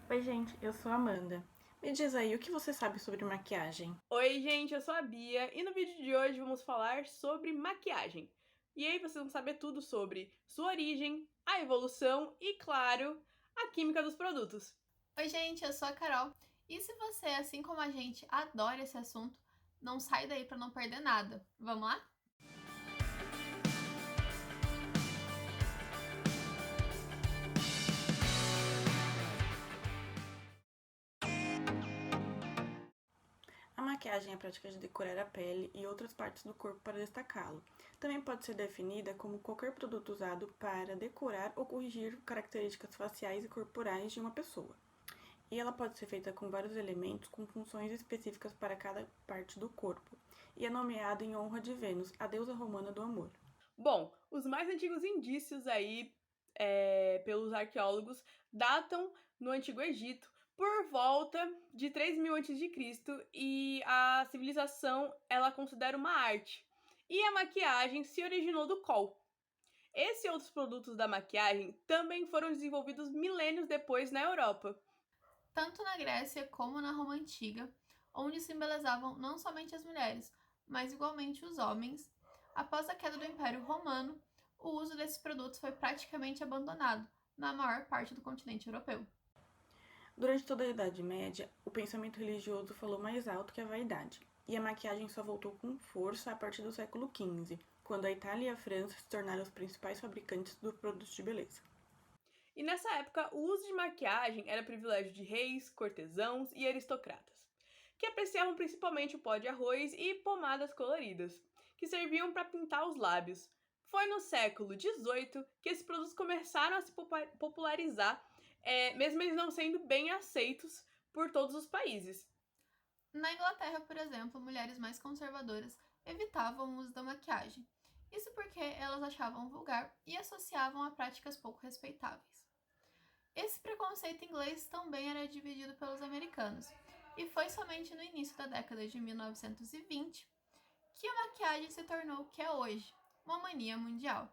Oi, gente, eu sou a Amanda. Me diz aí, o que você sabe sobre maquiagem? Oi, gente, eu sou a Bia e no vídeo de hoje vamos falar sobre maquiagem. E aí vocês vão saber tudo sobre sua origem, a evolução e, claro, a química dos produtos. Oi, gente, eu sou a Carol. E se você, assim como a gente, adora esse assunto, não sai daí para não perder nada. Vamos lá? A maquiagem é a prática de decorar a pele e outras partes do corpo para destacá-lo. Também pode ser definida como qualquer produto usado para decorar ou corrigir características faciais e corporais de uma pessoa. E ela pode ser feita com vários elementos com funções específicas para cada parte do corpo, e é nomeada em honra de Vênus, a deusa romana do amor. Bom, os mais antigos indícios aí, pelos arqueólogos, datam no Antigo Egito por volta de 3000 a.C. e a civilização ela considera uma arte. E a maquiagem se originou do col. Esse e outros produtos da maquiagem também foram desenvolvidos milênios depois na Europa. Tanto na Grécia como na Roma Antiga, onde se embelezavam não somente as mulheres, mas igualmente os homens, após a queda do Império Romano, o uso desses produtos foi praticamente abandonado na maior parte do continente europeu. Durante toda a Idade Média, o pensamento religioso falou mais alto que a vaidade, e a maquiagem só voltou com força a partir do século XV, quando a Itália e a França se tornaram os principais fabricantes dos produtos de beleza. E nessa época, o uso de maquiagem era privilégio de reis, cortesãos e aristocratas, que apreciavam principalmente o pó de arroz e pomadas coloridas, que serviam para pintar os lábios. Foi no século XVIII que esses produtos começaram a se popularizar, mesmo eles não sendo bem aceitos por todos os países. Na Inglaterra, por exemplo, mulheres mais conservadoras evitavam o uso da maquiagem. Isso porque elas achavam vulgar e associavam a práticas pouco respeitáveis. Esse preconceito inglês também era dividido pelos americanos, e foi somente no início da década de 1920 que a maquiagem se tornou o que é hoje, uma mania mundial.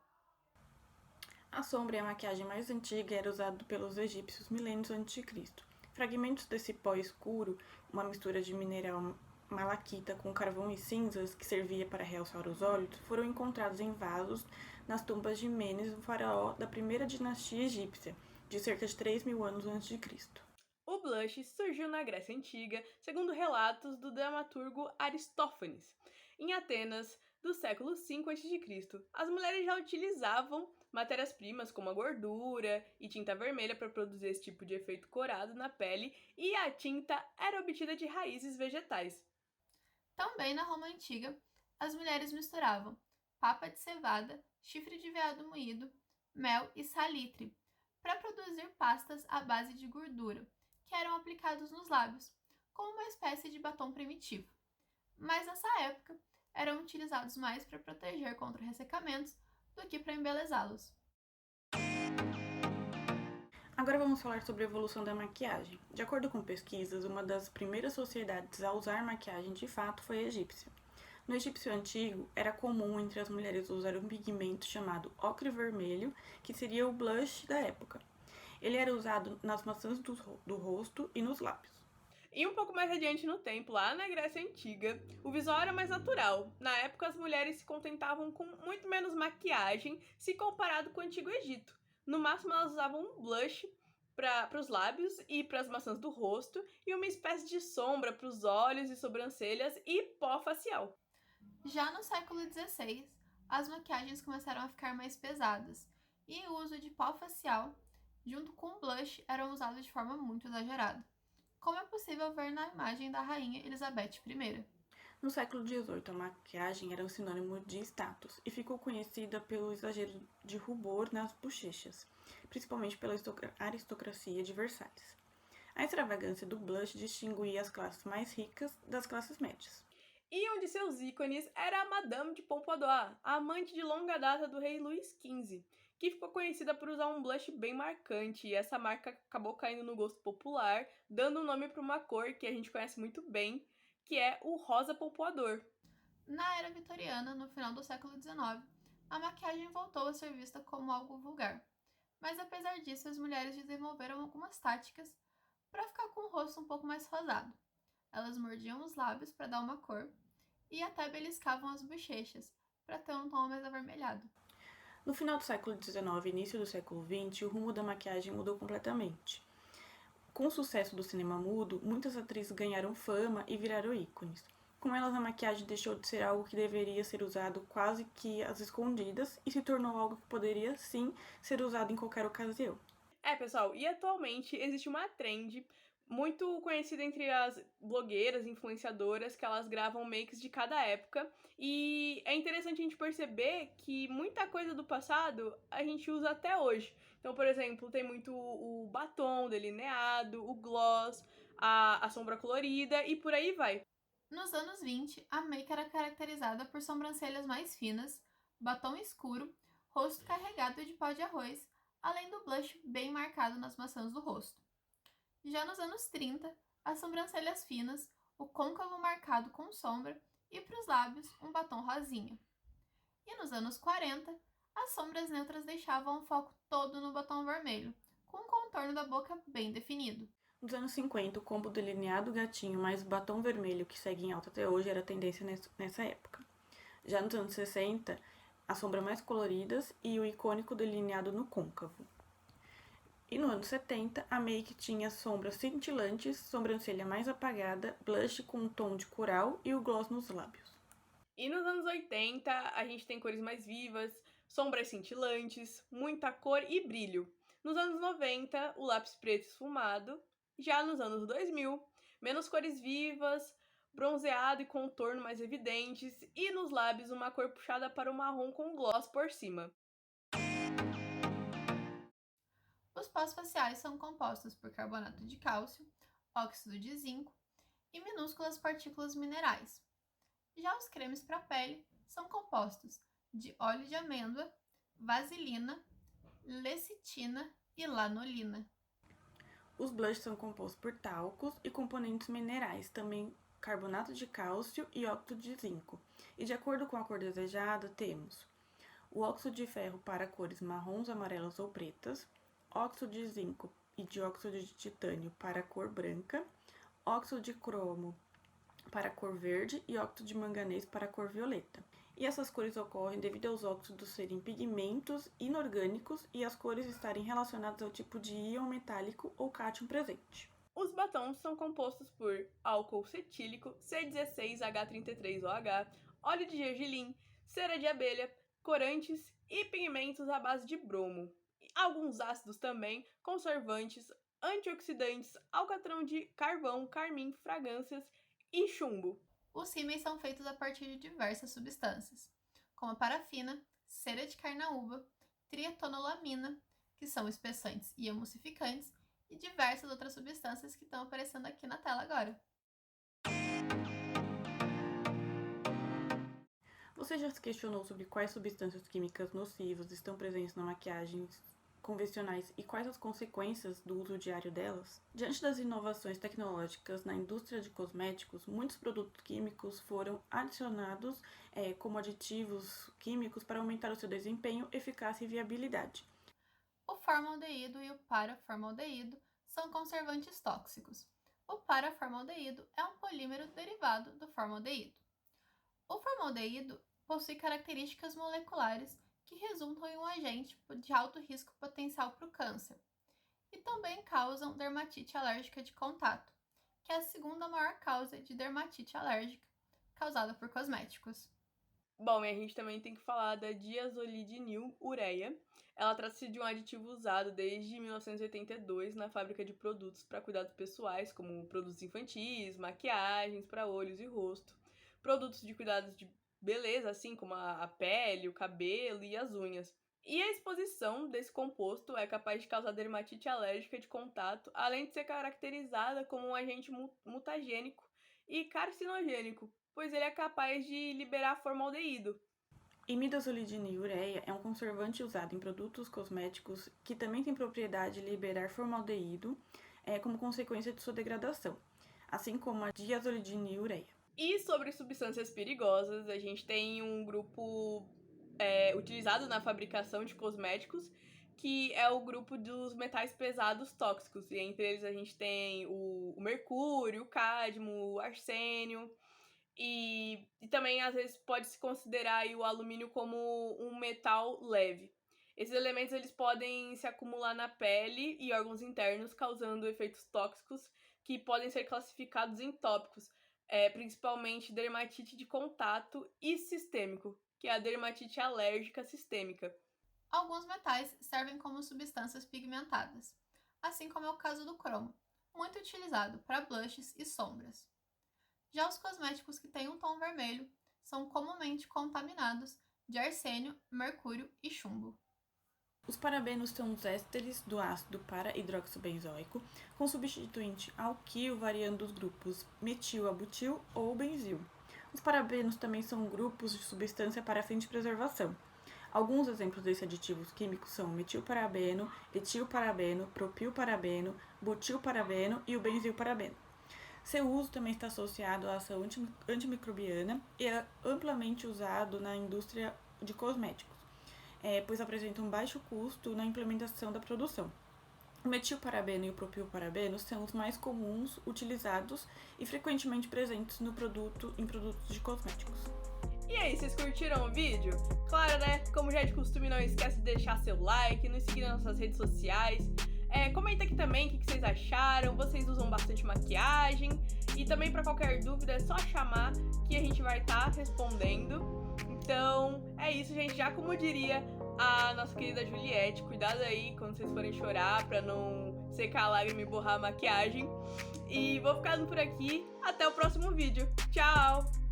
A sombra é a maquiagem mais antiga e era usada pelos egípcios milênios antes de Cristo. Fragmentos desse pó escuro, uma mistura de mineral malaquita com carvão e cinzas que servia para realçar os olhos, foram encontrados em vasos nas tumbas de Menes, o faraó da primeira dinastia egípcia, de cerca de 3.000 anos antes de Cristo. O blush surgiu na Grécia Antiga, segundo relatos do dramaturgo Aristófanes. Em Atenas, do século V a.C., as mulheres já utilizavam matérias-primas como a gordura e tinta vermelha para produzir esse tipo de efeito corado na pele, e a tinta era obtida de raízes vegetais. Também na Roma Antiga, as mulheres misturavam papa de cevada, chifre de veado moído, mel e salitre para produzir pastas à base de gordura, que eram aplicados nos lábios, como uma espécie de batom primitivo. Mas nessa época, eram utilizados mais para proteger contra ressecamentos do que para embelezá-los. Agora vamos falar sobre a evolução da maquiagem. De acordo com pesquisas, uma das primeiras sociedades a usar maquiagem de fato foi a egípcia. No egípcio antigo, era comum entre as mulheres usar um pigmento chamado ocre vermelho, que seria o blush da época. Ele era usado nas maçãs do rosto e nos lábios. E um pouco mais adiante no tempo, lá na Grécia Antiga, o visual era mais natural. Na época, as mulheres se contentavam com muito menos maquiagem se comparado com o Antigo Egito. No máximo, elas usavam um blush para os lábios e para as maçãs do rosto, e uma espécie de sombra para os olhos e sobrancelhas e pó facial. Já no século XVI, as maquiagens começaram a ficar mais pesadas e o uso de pó facial, junto com blush, eram usados de forma muito exagerada, como é possível ver na imagem da rainha Elizabeth I. No século XVIII, a maquiagem era um sinônimo de status e ficou conhecida pelo exagero de rubor nas bochechas, principalmente pela aristocracia de Versalhes. A extravagância do blush distinguia as classes mais ricas das classes médias. E um de seus ícones era a Madame de Pompadour, a amante de longa data do rei Luís XV, que ficou conhecida por usar um blush bem marcante, e essa marca acabou caindo no gosto popular, dando um nome para uma cor que a gente conhece muito bem, que é o rosa pompadour. Na era vitoriana, no final do século XIX, a maquiagem voltou a ser vista como algo vulgar. Mas apesar disso, as mulheres desenvolveram algumas táticas para ficar com o rosto um pouco mais rosado. Elas mordiam os lábios para dar uma cor e até beliscavam as bochechas para ter um tom mais avermelhado. No final do século XIX e início do século XX, o rumo da maquiagem mudou completamente. Com o sucesso do cinema mudo, muitas atrizes ganharam fama e viraram ícones. Com elas, a maquiagem deixou de ser algo que deveria ser usado quase que às escondidas e se tornou algo que poderia, sim, ser usado em qualquer ocasião. Pessoal, e atualmente existe uma trend muito conhecida entre as blogueiras, influenciadoras, que elas gravam makes de cada época. E é interessante a gente perceber que muita coisa do passado a gente usa até hoje. Então, por exemplo, tem muito o batom delineado, o gloss, a sombra colorida e por aí vai. Nos anos 20, a make era caracterizada por sobrancelhas mais finas, batom escuro, rosto carregado de pó de arroz, além do blush bem marcado nas maçãs do rosto. Já nos anos 30, as sobrancelhas finas, o côncavo marcado com sombra e para os lábios um batom rosinha. E nos anos 40, as sombras neutras deixavam o foco todo no batom vermelho, com o contorno da boca bem definido. Nos anos 50, o combo delineado gatinho mais batom vermelho, que segue em alta até hoje, era a tendência nessa época. Já nos anos 60, as sombras mais coloridas e o icônico delineado no côncavo. E no ano 70, a make tinha sombras cintilantes, sobrancelha mais apagada, blush com um tom de coral e o gloss nos lábios. E nos anos 80, a gente tem cores mais vivas, sombras cintilantes, muita cor e brilho. Nos anos 90, o lápis preto esfumado. Já nos anos 2000, menos cores vivas, bronzeado e contorno mais evidentes, e nos lábios uma cor puxada para o marrom com gloss por cima. Os pós faciais são compostos por carbonato de cálcio, óxido de zinco e minúsculas partículas minerais. Já os cremes para pele são compostos de óleo de amêndoa, vaselina, lecitina e lanolina. Os blushes são compostos por talcos e componentes minerais, também carbonato de cálcio e óxido de zinco. E de acordo com a cor desejada, temos o óxido de ferro para cores marrons, amarelas ou pretas, óxido de zinco e dióxido de titânio para a cor branca, óxido de cromo para a cor verde e óxido de manganês para a cor violeta. E essas cores ocorrem devido aos óxidos serem pigmentos inorgânicos e as cores estarem relacionadas ao tipo de íon metálico ou cátion presente. Os batons são compostos por álcool cetílico, C16H33OH, óleo de gergelim, cera de abelha, corantes e pigmentos à base de bromo. E alguns ácidos também, conservantes, antioxidantes, alcatrão de carvão, carmim, fragrâncias e chumbo. Os rímels são feitos a partir de diversas substâncias, como a parafina, cera de carnaúba, trietonolamina, que são espessantes e emulsificantes, e diversas outras substâncias que estão aparecendo aqui na tela agora. Você já se questionou sobre quais substâncias químicas nocivas estão presentes na maquiagem convencionais e quais as consequências do uso diário delas? Diante das inovações tecnológicas na indústria de cosméticos, muitos produtos químicos foram adicionados como aditivos químicos para aumentar o seu desempenho, eficácia e viabilidade. O formaldeído e o paraformaldeído são conservantes tóxicos. O paraformaldeído é um polímero derivado do formaldeído. O formaldeído possui características moleculares que resultam em um agente de alto risco potencial para o câncer e também causam dermatite alérgica de contato, que é a segunda maior causa de dermatite alérgica causada por cosméticos. Bom, e a gente também tem que falar da diazolidinilureia. Ela trata-se de um aditivo usado desde 1982 na fábrica de produtos para cuidados pessoais, como produtos infantis, maquiagens para olhos e rosto, produtos de cuidados de beleza, assim como a pele, o cabelo e as unhas. E a exposição desse composto é capaz de causar dermatite alérgica de contato, além de ser caracterizada como um agente mutagênico e carcinogênico, pois ele é capaz de liberar formaldeído. Imidazolidinilureia é um conservante usado em produtos cosméticos que também tem propriedade de liberar formaldeído como consequência de sua degradação, assim como a diazolidinilureia. E sobre substâncias perigosas, a gente tem um grupo utilizado na fabricação de cosméticos que é o grupo dos metais pesados tóxicos. E entre eles a gente tem o mercúrio, o cádmio, o arsênio. E também, às vezes, pode-se considerar aí o alumínio como um metal leve. Esses elementos eles podem se acumular na pele e órgãos internos, causando efeitos tóxicos que podem ser classificados em tópicos, principalmente dermatite de contato e sistêmico, que é a dermatite alérgica sistêmica. Alguns metais servem como substâncias pigmentadas, assim como é o caso do cromo, muito utilizado para blushes e sombras. Já os cosméticos que têm um tom vermelho são comumente contaminados de arsênio, mercúrio e chumbo. Os parabenos são os ésteres do ácido para-hidroxibenzoico, com substituinte alquil variando dos grupos metil a butil ou benzil. Os parabenos também são grupos de substância para fim de preservação. Alguns exemplos desses aditivos químicos são metilparabeno, etilparabeno, propilparabeno, butilparabeno e o benzilparabeno. Seu uso também está associado à ação antimicrobiana e é amplamente usado na indústria de cosméticos, pois apresenta um baixo custo na implementação da produção. O metilparabeno e o propilparabeno são os mais comuns utilizados e frequentemente presentes em produtos de cosméticos. E aí, vocês curtiram o vídeo? Claro, né? Como já é de costume, não esquece de deixar seu like, nos seguir nas nossas redes sociais. Comenta aqui também o que vocês acharam, vocês usam bastante maquiagem. E também para qualquer dúvida é só chamar que a gente vai estar respondendo. Então, é isso, gente. Já como diria a nossa querida Juliette, cuidado aí quando vocês forem chorar pra não secar a lágrima e borrar a maquiagem. E vou ficando por aqui. Até o próximo vídeo. Tchau!